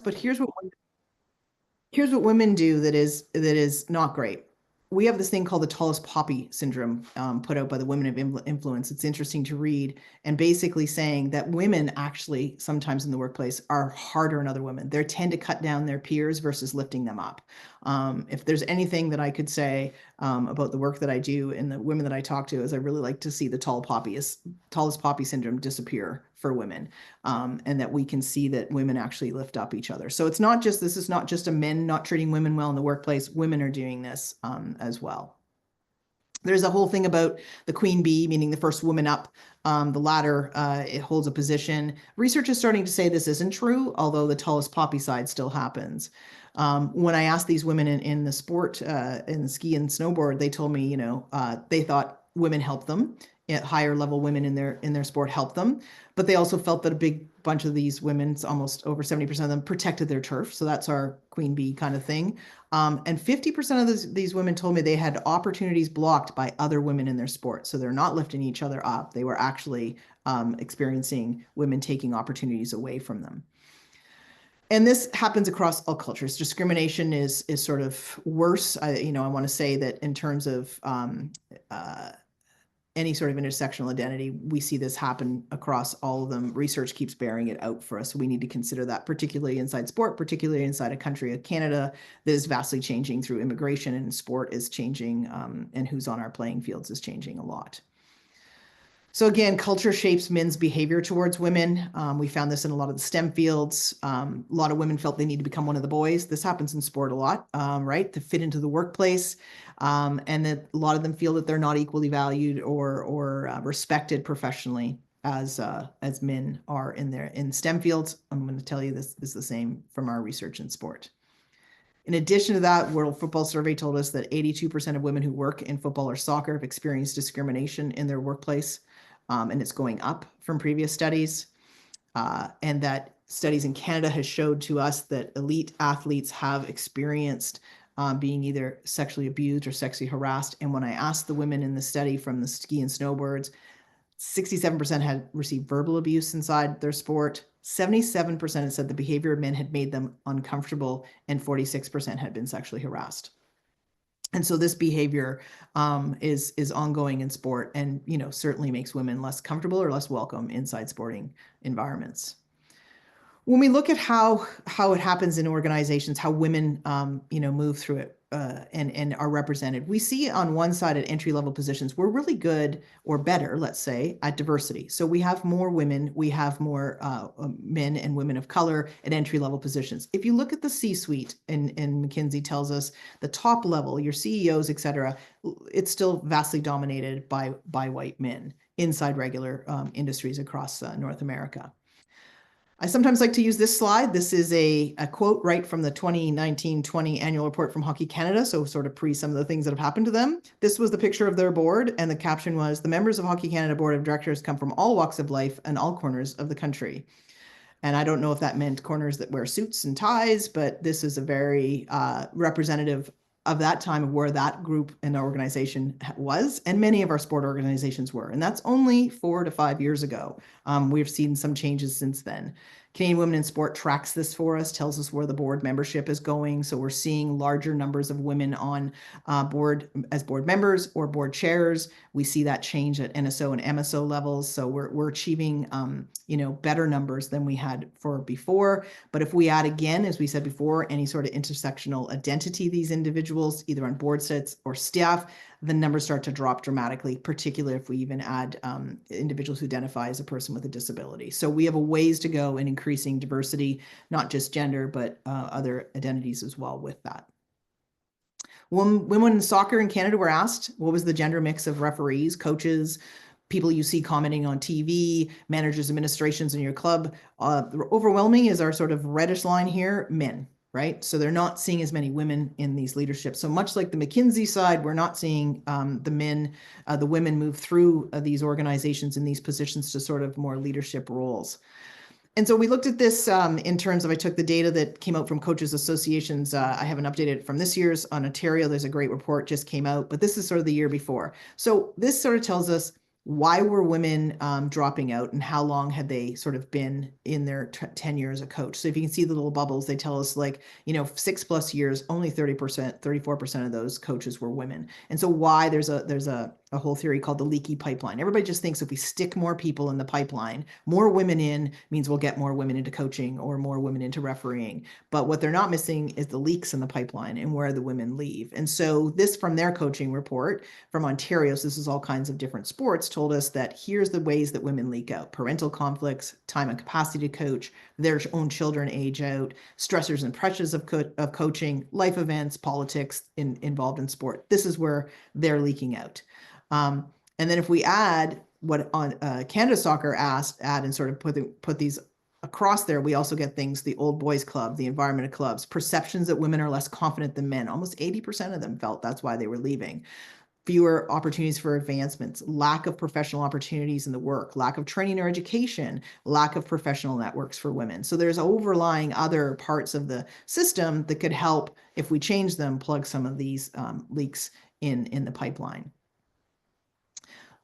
but here's what women do that is not great. We have this thing called the tallest poppy syndrome, put out by the Women of Influence. It's interesting to read, and basically saying that women actually sometimes in the workplace are harder on other women. They tend to cut down their peers versus lifting them up. If there's anything that I could say about the work that I do and the women that I talk to, is I really like to see the tallest poppy syndrome disappear for women, and that we can see that women actually lift up each other. So this is not just a men not treating women well in the workplace. Women are doing this as well. There's a whole thing about the queen bee, meaning the first woman up the ladder. It holds a position. Research is starting to say this isn't true, although the tallest poppy side still happens. When I asked these women in the sport, in the ski and snowboard, they told me, they thought women helped them. Higher level women in their sport helped them, but they also felt that a big bunch of these women, almost over 70% of them, protected their turf. So that's our queen bee kind of thing. And 50% of these women told me they had opportunities blocked by other women in their sport. So they're not lifting each other up. They were actually experiencing women taking opportunities away from them. And this happens across all cultures. Discrimination is sort of worse. I want to say that in terms of any sort of intersectional identity, we see this happen across all of them. Research keeps bearing it out for us. So we need to consider that, particularly inside sport, particularly inside a country of Canada that is vastly changing through immigration, and sport is changing, and who's on our playing fields is changing a lot. So again, culture shapes men's behavior towards women. We found this in a lot of the STEM fields. A lot of women felt they need to become one of the boys. This happens in sport a lot, right? To fit into the workplace. And that a lot of them feel that they're not equally valued or respected professionally as men are in STEM fields. I'm going to tell you this is the same from our research in sport. In addition to that, World Football Survey told us that 82% of women who work in football or soccer have experienced discrimination in their workplace, and it's going up from previous studies. And that studies in Canada has showed to us that elite athletes have experienced being either sexually abused or sexually harassed. And when I asked the women in the study from the ski and snowboards, 67% had received verbal abuse inside their sport. 77% had said the behavior of men had made them uncomfortable, and 46% had been sexually harassed. And so this behavior is ongoing in sport, and certainly makes women less comfortable or less welcome inside sporting environments. When we look at how it happens in organizations, how women move through it and are represented, we see on one side at entry-level positions, we're really good, or better, let's say, at diversity. So we have more women, we have more men and women of color at entry-level positions. If you look at the C-suite, and McKinsey tells us the top level, your CEOs, et cetera, it's still vastly dominated by white men inside regular industries across North America. I sometimes like to use this slide. This is a quote right from the 2019-20 annual report from Hockey Canada, so sort of pre some of the things that have happened to them. This was the picture of their board, and the caption was, "The members of Hockey Canada Board of Directors come from all walks of life and all corners of the country." And I don't know if that meant corners that wear suits and ties, but this is a very representative of that time of where that group and organization was, and many of our sport organizations were. And that's only 4 to 5 years ago. We've seen some changes since then. Canadian Women in Sport tracks this for us, tells us where the board membership is going. So we're seeing larger numbers of women on board as board members or board chairs. We see that change at NSO and MSO levels. So we're achieving better numbers than we had for before. But if we add again, as we said before, any sort of intersectional identity, these individuals, either on board sets or staff, the numbers start to drop dramatically, particularly if we even add individuals who identify as a person with a disability. So we have a ways to go in increasing diversity, not just gender, but other identities as well with that. When women in soccer in Canada were asked, what was the gender mix of referees, coaches, people you see commenting on TV, managers, administrations in your club? Overwhelming is our sort of reddish line here, men. Right? So they're not seeing as many women in these leaderships. So much like the McKinsey side, we're not seeing the women move through these organizations in these positions to sort of more leadership roles. And so we looked at this in terms of, I took the data that came out from coaches associations. I haven't updated it from this year's on Ontario. There's a great report just came out, but this is sort of the year before. So this sort of tells us why were women dropping out, and how long had they sort of been in their tenure as a coach? So if you can see the little bubbles, they tell us like, 6+ years, only 30%, 34% of those coaches were women. And so why there's a whole theory called the leaky pipeline. Everybody just thinks if we stick more people in the pipeline, more women in means we'll get more women into coaching or more women into refereeing. But what they're not missing is the leaks in the pipeline and where the women leave. And so this from their coaching report from Ontario, so this is all kinds of different sports, told us that here's the ways that women leak out: parental conflicts, time and capacity to coach, their own children age out, stressors and pressures of coaching, life events, politics involved in sport. This is where they're leaking out. And then if we add what on Canada Soccer add and sort of put these across there, we also get things: the old boys club, the environment of clubs, perceptions that women are less confident than men. Almost 80% of them felt that's why they were leaving. Fewer opportunities for advancements, lack of professional opportunities in the work, lack of training or education, lack of professional networks for women. So there's overlying other parts of the system that could help, if we change them, plug some of these leaks in the pipeline.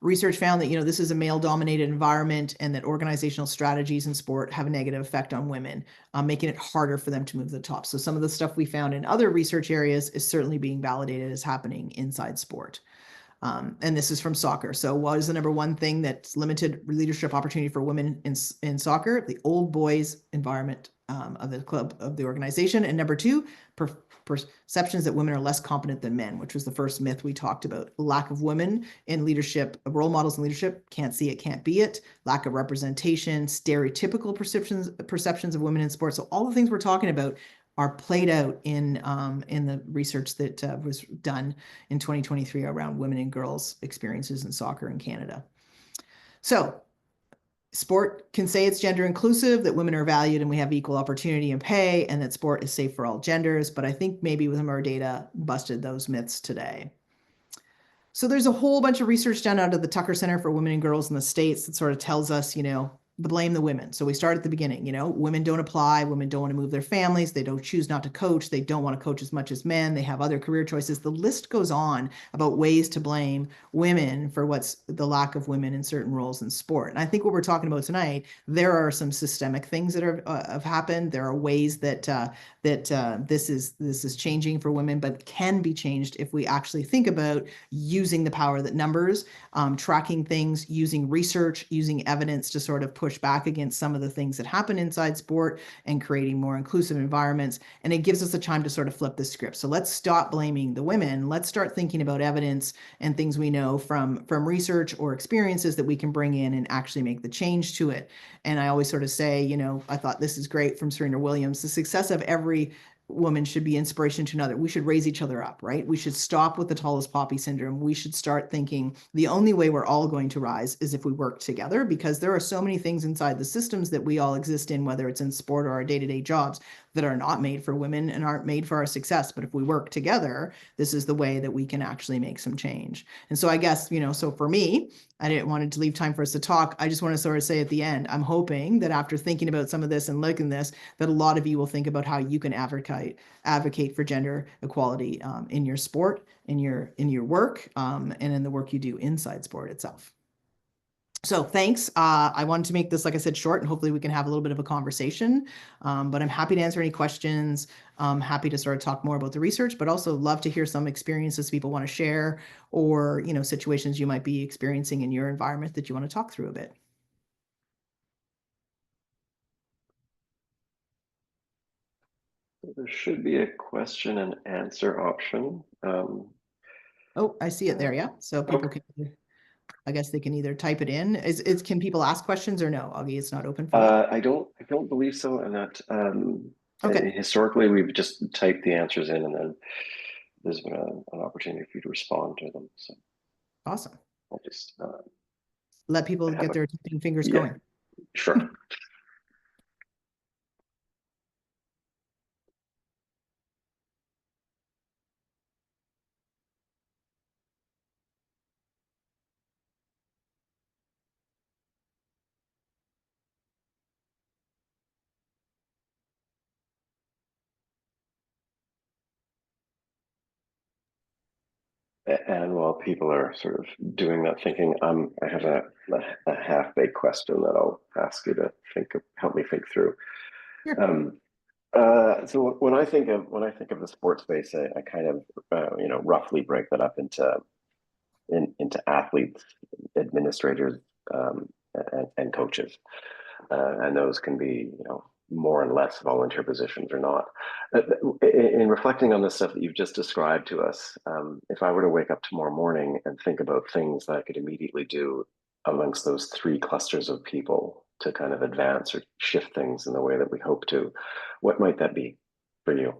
Research found that, this is a male-dominated environment, and that organizational strategies in sport have a negative effect on women, making it harder for them to move to the top. So some of the stuff we found in other research areas is certainly being validated as happening inside sport. And this is from soccer. So what is the number one thing that's limited leadership opportunity for women in soccer? The old boys environment of the club, of the organization. And number two, perceptions that women are less competent than men, which was the first myth we talked about. Lack of women in leadership, role models in leadership, can't see it, can't be it. Lack of representation, stereotypical perceptions of women in sports. So all the things we're talking about are played out in the research that was done in 2023 around women and girls' experiences in soccer in Canada. So sport can say it's gender inclusive, that women are valued and we have equal opportunity and pay, and that sport is safe for all genders. But I think maybe with our data busted those myths today. So there's a whole bunch of research done out of the Tucker Center for Women and Girls in the States that sort of tells us, blame the women. So we start at the beginning, women don't apply, women don't want to move their families, they don't choose not to coach, they don't want to coach as much as men, they have other career choices. The list goes on about ways to blame women for what's the lack of women in certain roles in sport. And I think what we're talking about tonight, there are some systemic things that have happened. There are ways that this is changing for women, but can be changed if we actually think about using the power that numbers, tracking things, using research, using evidence to sort of push back against some of the things that happen inside sport, and creating more inclusive environments. And it gives us a time to sort of flip the script. So let's stop blaming the women. Let's start thinking about evidence and things we know from research or experiences that we can bring in and actually make the change to it. And I always sort of say, I thought this is great from Serena Williams: the success of every woman should be inspiration to another. We should raise each other up, right? We should stop with the tallest poppy syndrome. We should start thinking the only way we're all going to rise is if we work together, because there are so many things inside the systems that we all exist in, whether it's in sport or our day-to-day jobs, that are not made for women and aren't made for our success. But if we work together, this is the way that we can actually make some change. And so I guess, so for me, I didn't want to leave time for us to talk. I just want to sort of say at the end, I'm hoping that after thinking about some of this and looking at this, that a lot of you will think about how you can advocate for gender equality in your sport, in your work, and in the work you do inside sport itself. So thanks. I wanted to make this, like I said, short, and hopefully we can have a little bit of a conversation. But I'm happy to answer any questions. I'm happy to sort of talk more about the research, but also love to hear some experiences people want to share, or situations you might be experiencing in your environment that you want to talk through a bit. There should be a question and answer option. Oh, I see it there. Yeah. So people can, I guess they can either type it in. Can people ask questions or no? Augie, it's not open for that. I don't believe so, and that Okay. historically we've just typed the answers in, and then there's been an opportunity for you to respond to them. So Awesome. I'll just Let people get their typing fingers yeah, going. sure. And while people are sort of doing that thinking, I have a half-baked question that I'll ask you to help me think through. Sure. Um, so when I think of the sports space, I kind of roughly break that up into athletes, administrators, and coaches, and those can be more and less volunteer positions or not. In reflecting on the stuff that you've just described to us, if I were to wake up tomorrow morning and think about things that I could immediately do amongst those three clusters of people to kind of advance or shift things in the way that we hope to, what might that be for you?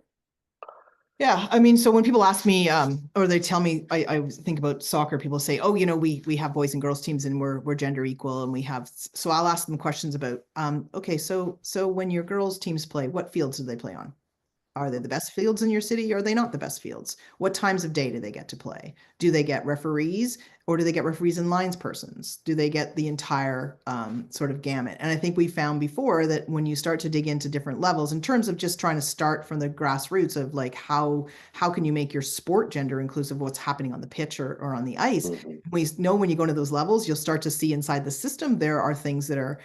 Yeah, I mean, so when people ask me, or they tell me, I think about soccer, people say, oh, we have boys and girls teams and we're gender equal and we have, so I'll ask them questions about, okay, so when your girls teams play, what fields do they play on? Are they the best fields in your city? Or are they not the best fields? What times of day do they get to play? Do they get referees or do they get referees and lines persons? Do they get the entire sort of gamut? And I think we found before that when you start to dig into different levels in terms of just trying to start from the grassroots of like how can you make your sport gender inclusive of what's happening on the pitch or on the ice, Mhm. we know when you go into those levels, you'll start to see inside the system there are things that are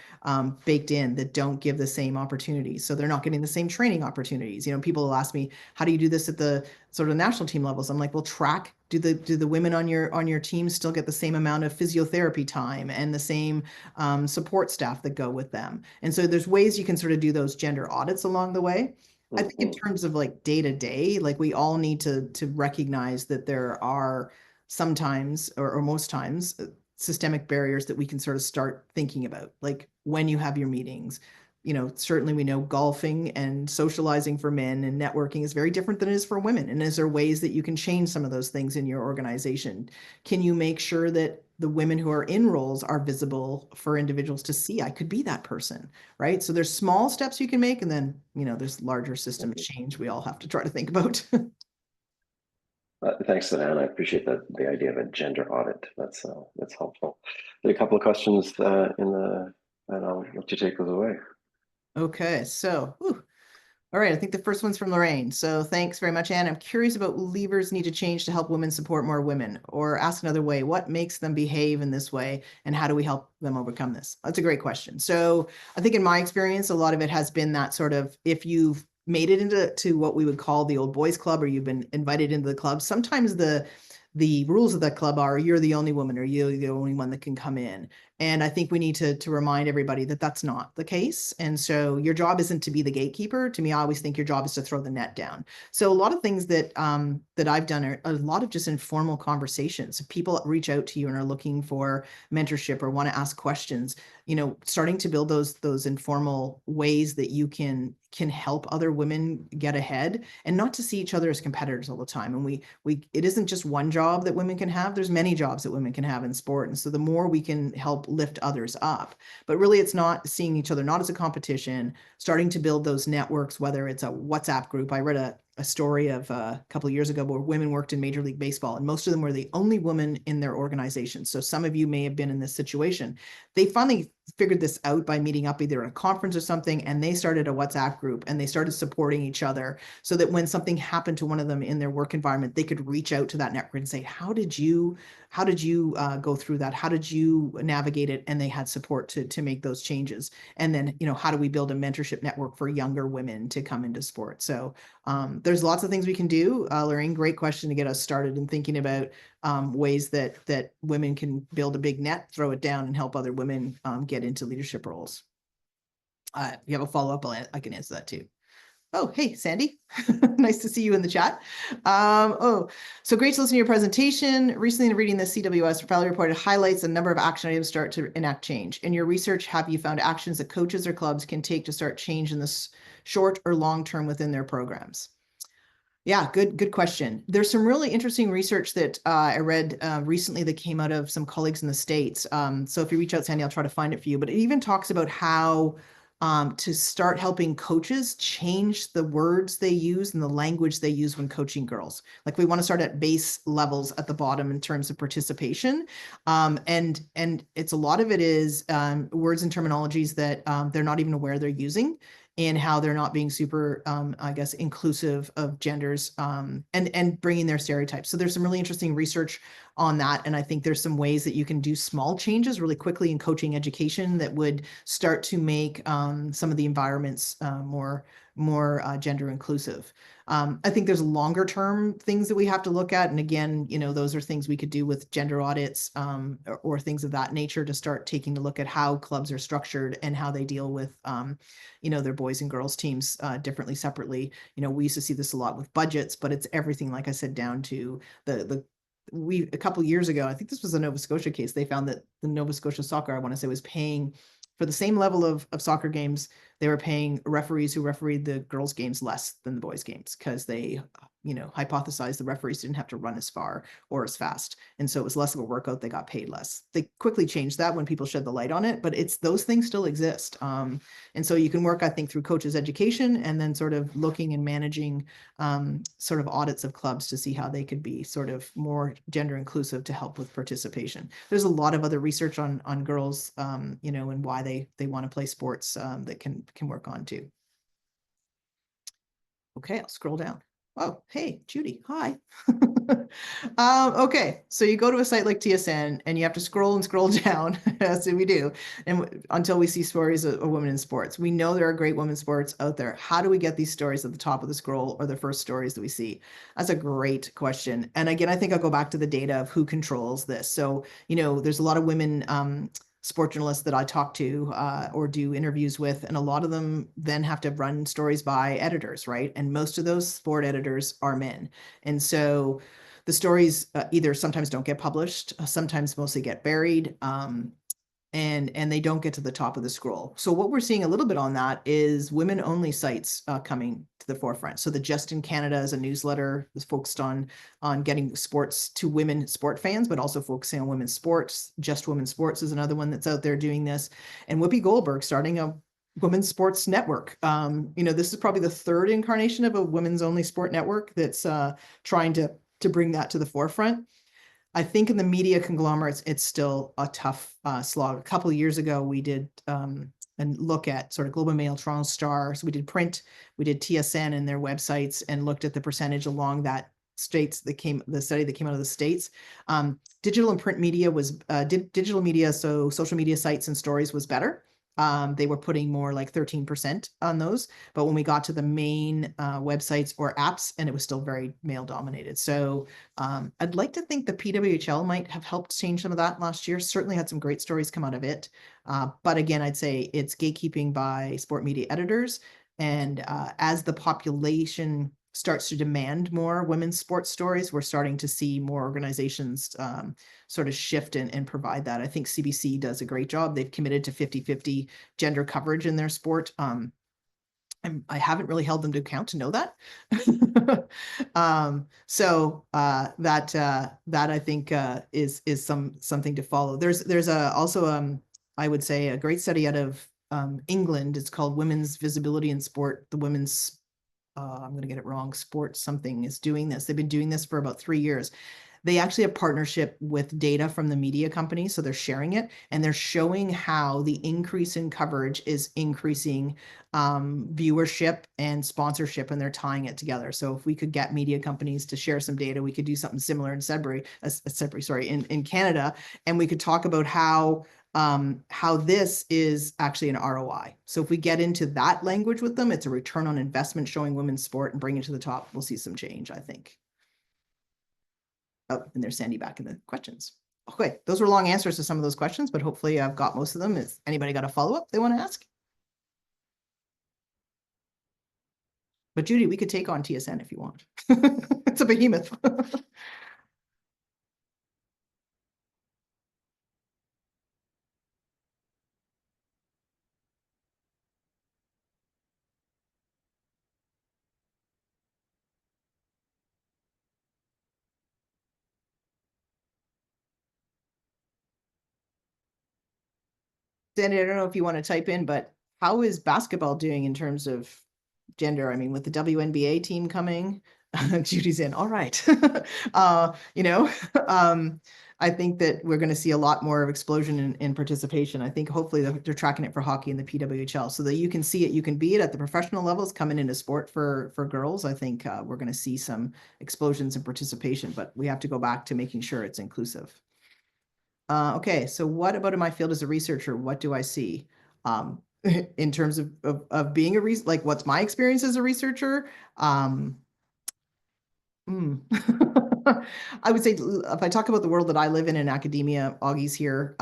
baked in that don't give the same opportunities. So they're not getting the same training opportunities. People will ask me, how do you do this at the sort of national team levels? I'm like, well, track. Do the women on your team still get the same amount of physiotherapy time and the same support staff that go with them? And so there's ways you can sort of do those gender audits along the way. I think in Mhm. terms of like day to day, like we all need to recognize that there are sometimes or most times systemic barriers that we can sort of start thinking about, like when you have your meetings. Certainly we know golfing and socializing for men and networking is very different than it is for women. And is there ways that you can change some of those things in your organization? Can you make sure that the women who are in roles are visible for individuals to see? I could be that person, right? So there's small steps you can make, and then, there's larger system Mhm. change we all have to try to think about. Thanks, Anne. I appreciate the idea of a gender audit. That's helpful. There are a couple of questions and I'll let you take those away. Okay, so, all right, I think the first one's from Lorraine. So thanks very much, Anne. I'm curious about what levers need to change to help women support more women, or ask another way, what makes them behave in this way, and how do we help them overcome this? That's a great question. So I think in my experience, a lot of it has been that sort of, if you've made it into what we would call the old boys club, or you've been invited into the club, sometimes the rules of that club are you're the only woman or you're the only one that can come in. And I think we need to remind everybody that that's not the case. And so your job isn't to be the gatekeeper. To me, I always think your job is to throw the net down. So a lot of things that I've done are a lot of just informal conversations. If people reach out to you and are looking for mentorship or want to ask questions, starting to build those informal ways that you can help other women get ahead, and not to see each other as competitors all the time. And it isn't just one job that women can have. There's many jobs that women can have in sport. And so the more we can help lift others up, but really it's not seeing each other, not as a competition, starting to build those networks, whether it's a WhatsApp group. I read a story of a couple of years ago where women worked in Major League Baseball, and most of them were the only woman in their organization. So some of you may have been in this situation. They finally figured this out by meeting up either at a conference or something, and they started a WhatsApp group and they started supporting each other so that when something happened to one of them in their work environment, they could reach out to that network and say, how did you go through that? How did you navigate it? And they had support to make those changes. And then, how do we build a mentorship network for younger women to come into sport? So there's lots of things we can do. Lorraine, great question to get us started in thinking about ways that women can build a big net, throw it down, and help other women get into leadership roles. You have a follow-up, I can answer that too. Oh, hey, Sandy. Nice to see you in the chat. So great to listen to your presentation. Recently, in reading the CWS Valley Report, it highlights a number of action items start to enact change. In your research, have you found actions that coaches or clubs can take to start change in this short or long term within their programs? Yeah, good question. There's some really interesting research that I read recently that came out of some colleagues in the States. So if you reach out, Sandy, I'll try to find it for you. But it even talks about how to start helping coaches change the words they use and the language they use when coaching girls. Like we want to start at base levels at the bottom in terms of participation. And it's a lot of it is words and terminologies that they're not even aware they're using. in how they're not being super, I guess, inclusive of genders, and bringing their stereotypes. So there's some really interesting research on that. And I think there's some ways that you can do small changes really quickly in coaching education that would start to make some of the environments more gender inclusive. I think there's longer term things that we have to look at. And again, those are things we could do with gender audits, or things of that nature, to start taking a look at how clubs are structured and how they deal with, their boys and girls teams differently, separately. We used to see this a lot with budgets, but it's everything, like I said, down to a couple years ago, I think this was a Nova Scotia case, they found that the Nova Scotia Soccer, I want to say, was paying for the same level of soccer games. They were paying referees who refereed the girls' games less than the boys' games, because they, hypothesized the referees didn't have to run as far or as fast. And so it was less of a workout. They got paid less. They quickly changed that when people shed the light on it, but those things still exist. And so you can work, I think, through coaches' education, and then sort of looking and managing sort of audits of clubs to see how they could be sort of more gender inclusive to help with participation. There's a lot of other research on girls, and why they want to play sports, that can work on too. Okay, I'll scroll down. Oh, hey, Judy, hi. Okay, so you go to a site like TSN and you have to scroll and scroll down, as we do, and until we see stories of women in sports. We know there are great women's sports out there. How do we get these stories at the top of the scroll, or the first stories that we see? That's a great question. And again, I think I'll go back to the data of who controls this. So, there's a lot of women sport journalists that I talk to, or do interviews with, and a lot of them then have to run stories by editors, right? And most of those sport editors are men. And so the stories either sometimes don't get published, sometimes mostly get buried, and they don't get to the top of the scroll. So what we're seeing a little bit on that is women-only sites coming to the forefront. So the Just in Canada is a newsletter that's focused on getting sports to women sport fans, but also focusing on women's sports. Just Women's Sports is another one that's out there doing this. And Whoopi Goldberg starting a women's sports network. This is probably the third incarnation of a women's only sport network that's trying to bring that to the forefront. I think in the media conglomerates, it's still a tough slog. A couple of years ago, we did and look at sort of Globe and Mail, Toronto Star. So we did print, we did TSN and their websites, and looked at the percentage along that the study that came out of the States. Digital and print media was digital media, so social media sites and stories was better. They were putting more like 13% on those, but when we got to the main websites or apps, and it was still very male dominated. So I'd like to think the PWHL might have helped change some of that last year. Certainly had some great stories come out of it. But again, I'd say it's gatekeeping by sport media editors. And as the population starts to demand more women's sports stories, we're starting to see more organizations sort of shift and provide that. I think CBC does a great job. They've committed to 50-50 gender coverage in their sport. I haven't really held them to account to know that. So that I think is something to follow. There's also I would say a great study out of England. It's called Women's Visibility in Sport. The women's I'm going to get it wrong. Sport something is doing this. They've been doing this for about 3 years. They actually have partnership with data from the media company. So they're sharing it, and they're showing how the increase in coverage is increasing viewership and sponsorship, and they're tying it together. So if we could get media companies to share some data, we could do something similar in in Canada, and we could talk about how this is actually an ROI. So if we get into that language with them, it's a return on investment showing women's sport and bring it to the top. We'll see some change, I think. Oh, and there's Sandy back in the questions. Okay, those were long answers to some of those questions, but hopefully I've got most of them. Is anybody got a follow-up they want to ask? But Judy, we could take on TSN if you want. It's a behemoth. Sandy, I don't know if you want to type in, but how is basketball doing in terms of gender? I mean, with the WNBA team coming, Judy's in. All right. You know, I think that we're going to see a lot more of explosion in participation. I think hopefully they're tracking it for hockey in the PWHL so that you can see it, you can be it at the professional levels coming into sport for girls. I think we're going to see some explosions in participation, but we have to go back to making sure it's inclusive. Okay, so what about in my field as a researcher? What do I see? In terms of being like what's my experience as a researcher? I would say if I talk about the world that I live in academia, Augie's here.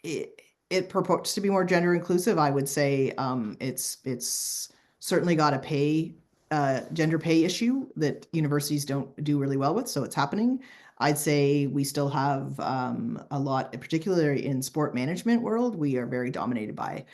It purports to be more gender inclusive. I would say it's certainly got a gender pay issue that universities don't do really well with, so it's happening. I'd say we still have a lot, particularly in sport management world, we are very dominated by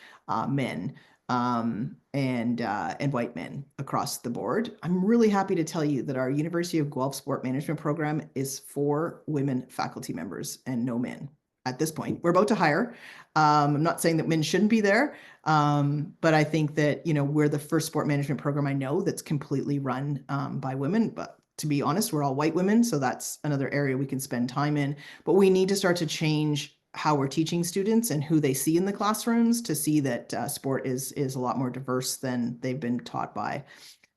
men and white men across the board. I'm really happy to tell you that our University of Guelph sport management program is 4 women faculty members and no men at this point. We're about to hire. I'm not saying that men shouldn't be there, but I think that, you know, we're the first sport management program I know that's completely run by women. But to be honest, we're all white women, so that's another area we can spend time in. But we need to start to change how we're teaching students and who they see in the classrooms to see that sport is a lot more diverse than they've been taught by.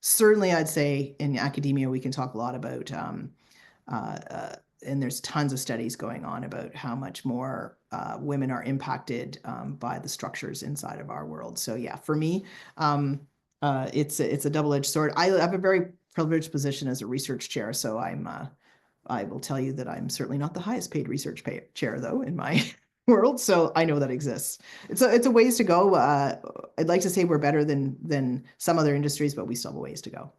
Certainly, I'd say in academia, we can talk a lot about, and there's tons of studies going on about how much more women are impacted by the structures inside of our world. So yeah, for me, it's a double-edged sword. I have a very privileged position as a research chair, so I will tell you that I'm certainly not the highest paid research chair, though, in my world. So I know that exists. It's a ways to go. I'd like to say we're better than some other industries, but we still have a ways to go.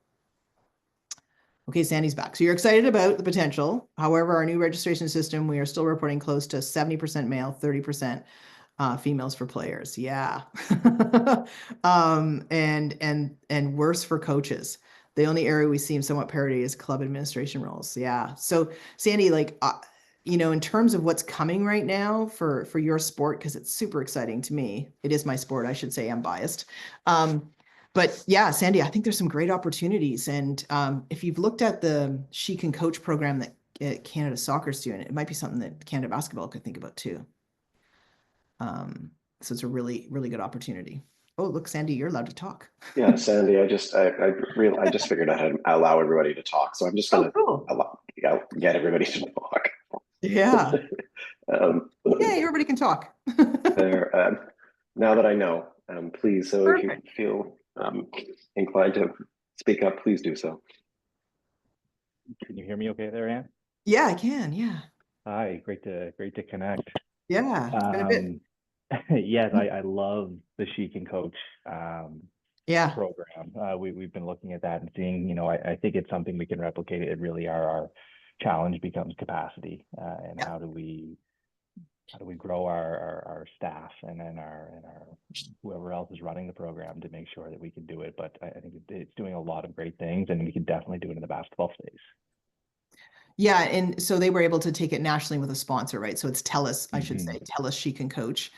Okay, Sandy's back. So you're excited about the potential. However, our new registration system, we are still reporting close to 70% male, 30% females for players. Yeah. And worse for coaches. The only area we see somewhat parity is club administration roles. Yeah. So Sandy, like, you know, in terms of what's coming right now for your sport, because it's super exciting to me. It is my sport, I should say. I'm biased. But yeah, Sandy, I think there's some great opportunities. And if you've looked at the She Can Coach program that Canada Soccer's doing, it might be something that Canada Basketball could think about too. So it's a really, really good opportunity. Oh, look, Sandy, you're allowed to talk. Yeah, Sandy, I just figured out how to allow everybody to talk. So I'm just Oh, gonna cool. get everybody to talk. Yeah. Um, Yeah, everybody can talk. there, now that I know, please, so if you Perfect. feel inclined to speak up, please do so. Can you hear me okay there, Ann? Yeah, I can. Yeah. Hi, great to connect. Yeah. It's been a bit. Yes, I love the She Can Coach Yeah. program. We've been looking at that and seeing, you know, I think it's something we can replicate. It really our challenge becomes capacity, and Yeah. how do we grow our staff and then our whoever else is running the program to make sure that we can do it. But I think it's doing a lot of great things, and we can definitely do it in the basketball space. Yeah, and so they were able to take it nationally with a sponsor, right? So it's TELUS, I should say, Mm-hmm. TELUS She Can Coach,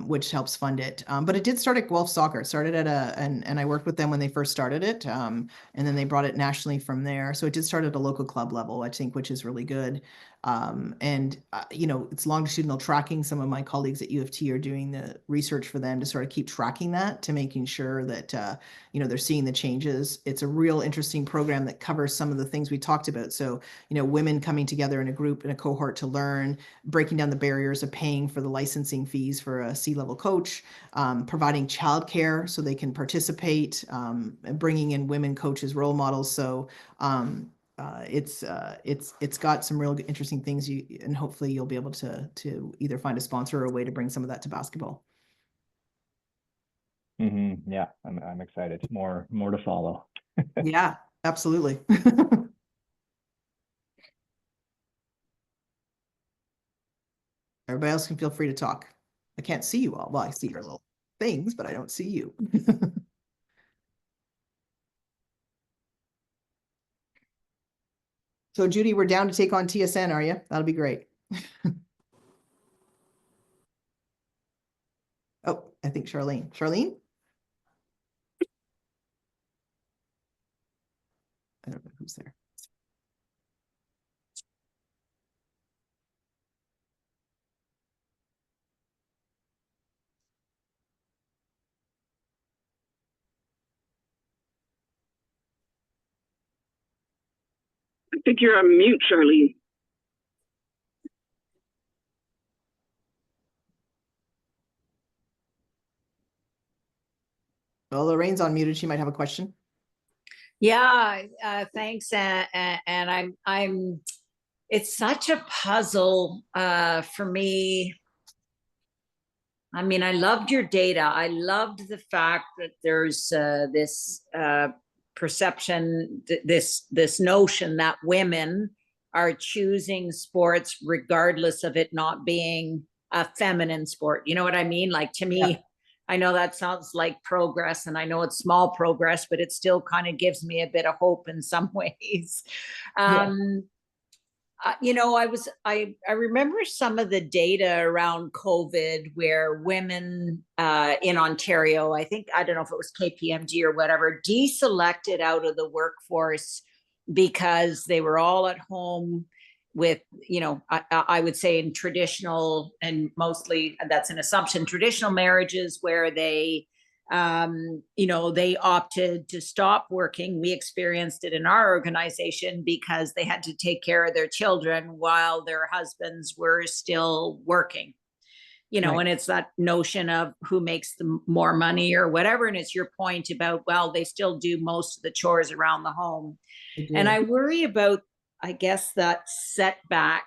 which helps fund it. But it did start at Guelph Soccer. It started at and I worked with them when they first started it, and then they brought it nationally from there. So it did start at a local club level, I think, which is really good. And you know, it's longitudinal tracking. Some of my colleagues at U of T are doing the research for them to sort of keep tracking that, to making sure that you know, they're seeing the changes. It's a real interesting program that covers some of the things we talked about. So, you know, women coming together in a group, in a cohort to learn, breaking down the barriers of paying for the licensing fees for a C-level coach, providing childcare so they can participate, and bringing in women coaches, role models. So it's got some real interesting things, and hopefully you'll be able to either find a sponsor or a way to bring some of that to basketball. Mm-hmm. Yeah, I'm excited. More to follow. Yeah, absolutely. Everybody else can feel free to talk. I can't see you all. Well, I see your little things, but I don't see you. So Judy, we're down to take on TSN, are you? That'll be great. Oh, I think Charlene. Charlene? I don't know who's outcomes there. I think you're on mute, Charlene. Well, Lorraine's unmuted. She might have a question. Yeah, thanks. And it's such a puzzle for me. I mean, I loved your data. I loved the fact that there's this perception, this notion that women are choosing sports regardless of it not being a feminine sport. You know what I mean? Like, to me, yeah. I know that sounds like progress, and I know it's small progress, but it still kind of gives me a bit of hope in some ways. You know, I remember some of the data around COVID where women in Ontario, I don't know if it was KPMG or whatever, deselected out of the workforce because they were all at home with, you know, I would say in traditional, and mostly that's an assumption, traditional marriages where they, you know, they opted to stop working. We experienced it in our organization because they had to take care of their children while their husbands were still working. You know, right. And it's that notion of who makes the more money or whatever. And it's your point about, well, they still do most of the chores around the home. And I worry about, I guess, that setback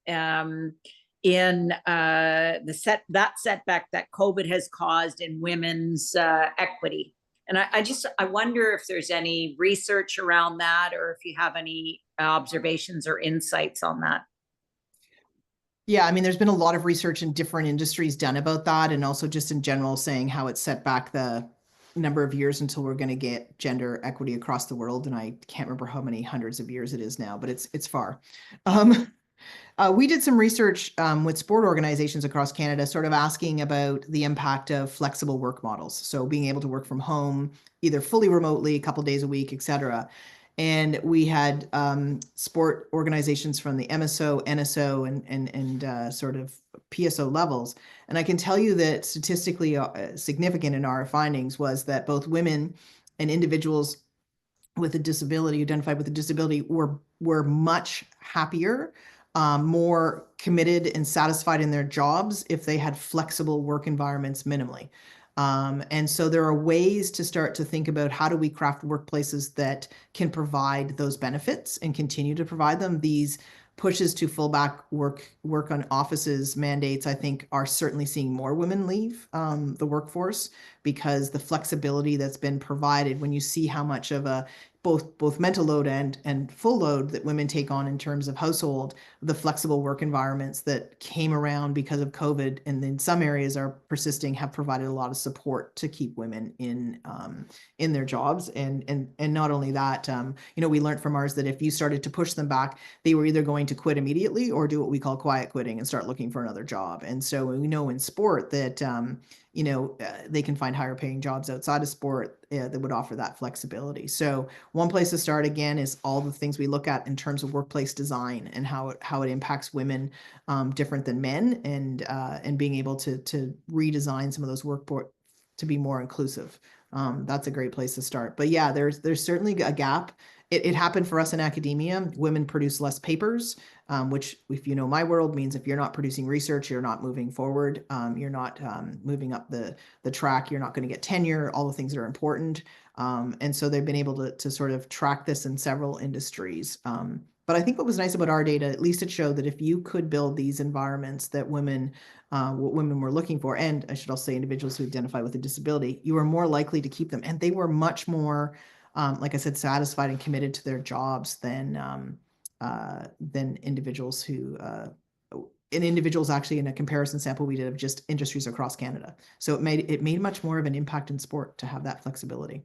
in that setback that COVID has caused in women's equity. And I wonder if there's any research around that, or if you have any observations or insights on that. Yeah, I mean, there's been a lot of research in different industries done about that, and also just in general saying how it set back the number of years until we're going to get gender equity across the world. And I can't remember how many hundreds of years it is now, but it's far. We did some research with sport organizations across Canada, sort of asking about the impact of flexible work models. So being able to work from home, either fully remotely, a couple days a week, et cetera. And we had sport organizations from the MSO, NSO, and sort of PSO levels. And I can tell you that statistically significant in our findings was that both women and individuals with a disability, identified with a disability, were much happier, more committed and satisfied in their jobs if they had flexible work environments minimally. And so there are ways to start to think about how do we craft workplaces that can provide those benefits and continue to provide them. These pushes to full back work on offices mandates, I think, are certainly seeing more women leave the workforce, because the flexibility that's been provided, when you see how much of a both mental load and full load that women take on in terms of household, the flexible work environments that came around because of COVID and in some areas are persisting, have provided a lot of support to keep women in their jobs. And not only that, you know, we learned from ours that if you started to push them back, they were either going to quit immediately or do what we call quiet quitting and start looking for another job. And so we know in sport that you know, they can find higher paying jobs outside of sport that would offer that flexibility. So one place to start, again, is all the things we look at in terms of workplace design and how it impacts women different than men, and being able to redesign some of those workboard to be more inclusive. That's a great place to start. But yeah, there's certainly a gap. It happened for us in academia. Women produce less papers, which, if you know my world, means if you're not producing research, you're not moving forward. You're not moving up the track. You're not going to get tenure, all the things that are important. And so they've been able to sort of track this in several industries. But I think what was nice about our data, at least it showed that if you could build these environments that women, what women were looking for, and I should also say individuals who identify with a disability, you were more likely to keep them. And they were much more, like I said, satisfied and committed to their jobs than individuals who, and individuals actually in a comparison sample we did of just industries across Canada. So it made much more of an impact in sport to have that flexibility.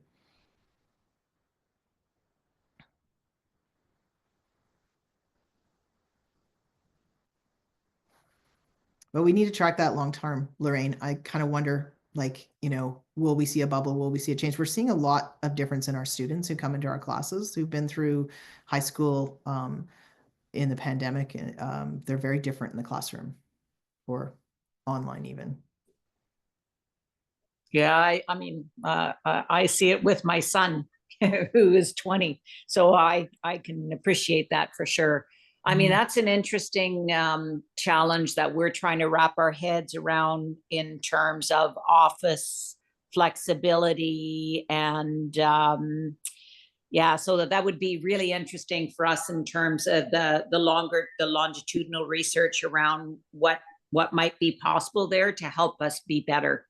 But we need to track that long term, Lorraine. I kind of wonder like, will we see a bubble? Will we see a change? We're seeing a lot of difference in our students who come into our classes who've been through high school in the pandemic. And they're very different in the classroom or online even. Yeah, I mean, I see it with my son who is 20. So I can appreciate that for sure. I mean, that's an interesting challenge that we're trying to wrap our heads around in terms of office flexibility and yeah, so that would be really interesting for us in terms of the longitudinal research around what might be possible there to help us be better.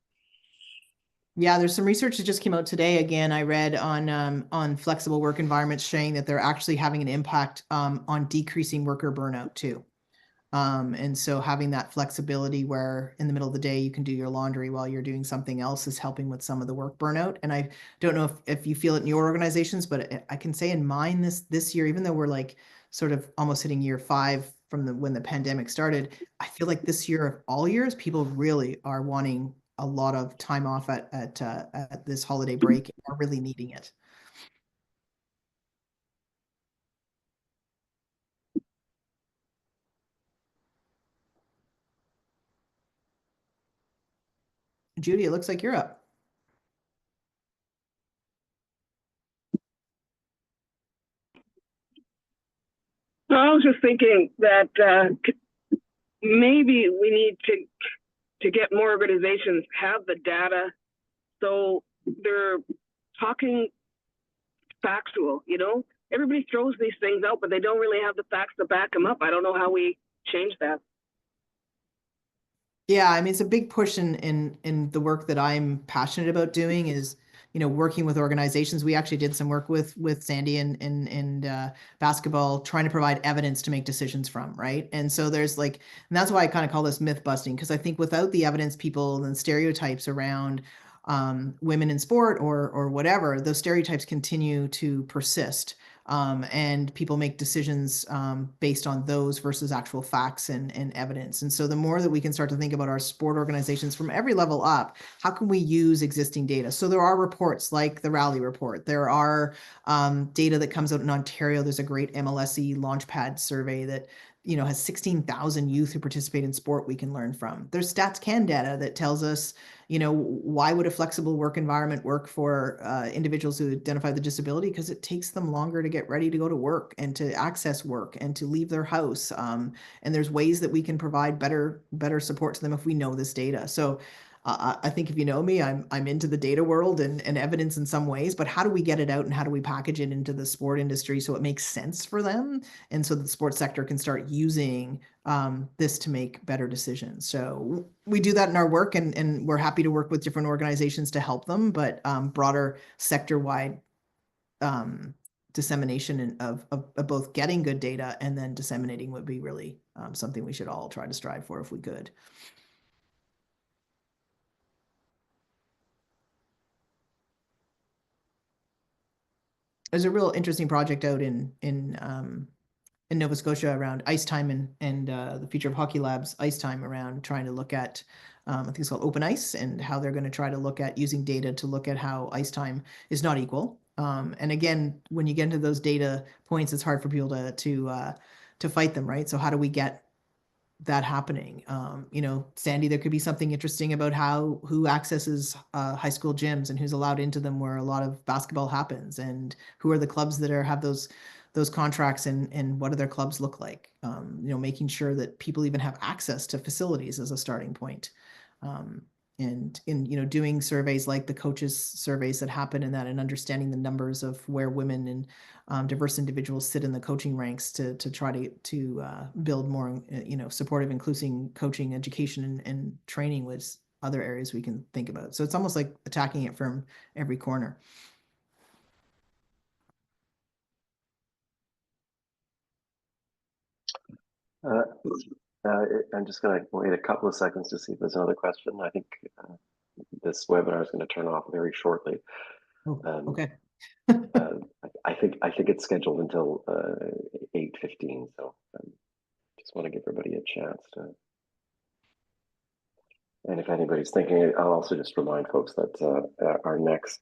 Yeah, there's some research that just came out today. Again, I read on flexible work environments showing that they're actually having an impact on decreasing worker burnout too. And so having that flexibility where in the middle of the day you can do your laundry while you're doing something else is helping with some of the work burnout. And I don't know if you feel it in your organizations, but I can say in mine this year, even though we're like sort of almost hitting year 5 from when the pandemic started, I feel like this year of all years, people really are wanting a lot of time off at this holiday break and are really needing it. Judy, it looks like you're up. So I was just thinking that maybe we need to get more organizations have the data so they're talking factual. Everybody throws these things out, but they don't really have the facts to back them up. I don't know how we change that. Yeah, I mean, it's a big push in the work that I'm passionate about doing is, working with organizations. We actually did some work with Sandy and basketball, trying to provide evidence to make decisions from, right? And so there's and that's why I kind of call this myth busting, because I think without the evidence, people and stereotypes around women in sport or whatever, those stereotypes continue to persist. And people make decisions based on those versus actual facts and evidence. And so the more that we can start to think about our sport organizations from every level up, how can we use existing data? So there are reports like the Rally report. There are data that comes out in Ontario. There's a great MLSE Launchpad survey that has 16,000 youth who participate in sport we can learn from. There's Stats Can data that tells us, why would a flexible work environment work for individuals who identify with disability? Because it takes them longer to get ready to go to work and to access work and to leave their house. And there's ways that we can provide better support to them if we know this data. So I think if you know me, I'm into the data world and evidence in some ways, but how do we get it out and how do we package it into the sport industry so it makes sense for them and so the sports sector can start using this to make better decisions. So we do that in our work and we're happy to work with different organizations to help them, but broader sector-wide dissemination of both getting good data and then disseminating would be really something we should all try to strive for if we could. There's a real interesting project out in Nova Scotia around ice time and the future of hockey labs ice time around trying to look at I think it's called Open Ice and how they're going to try to look at using data to look at how ice time is not equal. And again, when you get into those data points, it's hard for people to fight them, right? So how do we get that happening? Sandy, there could be something interesting about who accesses high school gyms and who's allowed into them where a lot of basketball happens, and who are the clubs that have those contracts and what do their clubs look like? Making sure that people even have access to facilities as a starting point. And in doing surveys like the coaches surveys that happen in that and understanding the numbers of where women and diverse individuals sit in the coaching ranks to try to build more supportive, inclusive coaching, education and training was other areas we can think about. So it's almost like attacking it from every corner. I'm just going to wait a couple of seconds to see if there's another question. I think this webinar is going to turn off very shortly. Oh, okay. I think it's scheduled until 8:15, so just want to give everybody a chance to. And if anybody's thinking, I'll also just remind folks that our next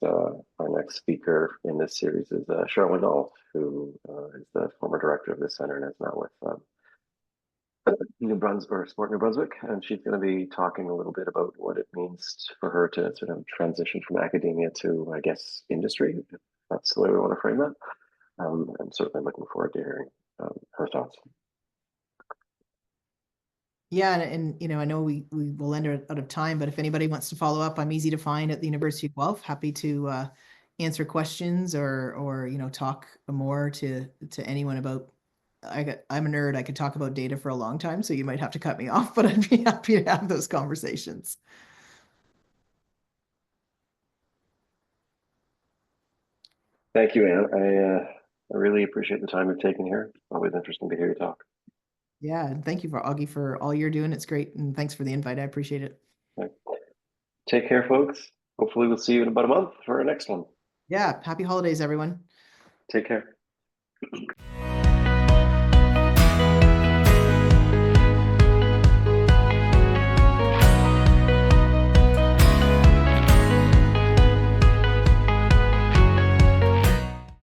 speaker in this series is Cheryl Wendell, who is the former director of the center and is now with New Brunswick or Sport New Brunswick, and she's going to be talking a little bit about what it means for her to sort of transition from academia to, I guess, industry. If that's the way we want to frame that. I'm certainly looking forward to hearing her thoughts. Yeah, and you know, I know we will end out of time, but if anybody wants to follow up, I'm easy to find at the University of Guelph. Happy to answer questions or you know, talk more to anyone about. I'm a nerd. I could talk about data for a long time, so you might have to cut me off, but I'd be happy to have those conversations. Thank you, Anne. I really appreciate the time you've taken here. Always interesting to hear you talk. Yeah, and thank you for Augie for all you're doing. It's great, and thanks for the invite. I appreciate it. Right. Take care, folks. Hopefully we'll see you in about a month for our next one. Yeah, happy holidays, everyone. Take care.